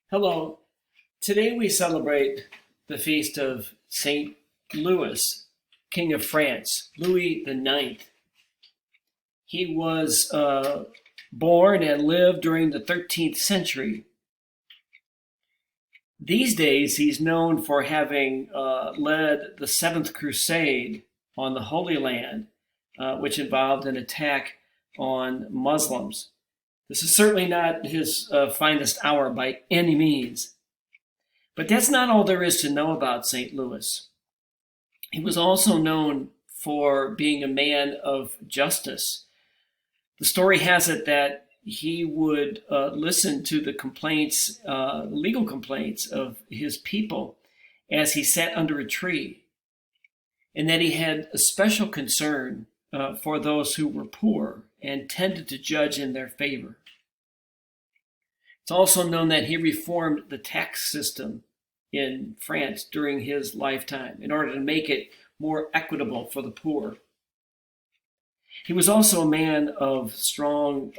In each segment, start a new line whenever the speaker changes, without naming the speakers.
Hello. Today we celebrate the feast of Saint Louis, King of France, Louis IX. He was born and lived during the 13th century. These days, he's known for having led the Seventh Crusade on the Holy Land, which involved an attack on Muslims. This is certainly not his finest hour by any means. But that's not all there is to know about St. Louis. He was also known for being a man of justice. The story has it that he would listen to the complaints, legal complaints of his people as he sat under a tree, and that he had a special concern for those who were poor and tended to judge in their favor. It's also known that he reformed the tax system in France during his lifetime in order to make it more equitable for the poor. He was also a man of strong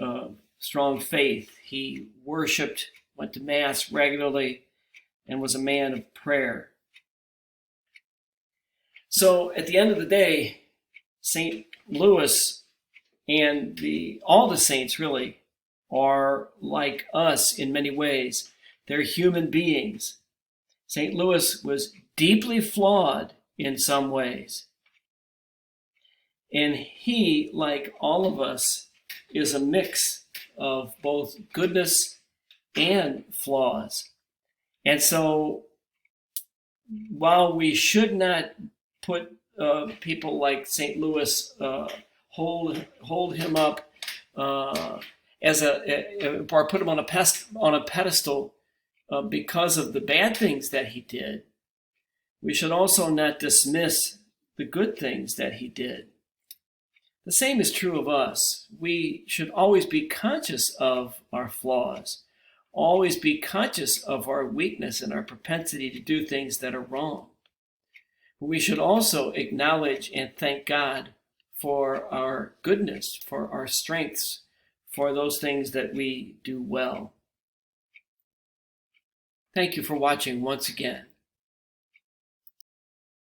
faith. He worshiped, went to Mass regularly, and was a man of prayer. So at the end of the day, St. Louis and all the saints really are like us in many ways. They're human beings. St. Louis was deeply flawed in some ways. And he, like all of us, is a mix of both goodness and flaws. And so while we should not put people like St. Louis, hold him up or put him on a pedestal because of the bad things that he did, we should also not dismiss the good things that he did. The same is true of us. We should always be conscious of our flaws, always be conscious of our weakness and our propensity to do things that are wrong. We should also acknowledge and thank God for our goodness, for our strengths, for those things that we do well. Thank you for watching once again.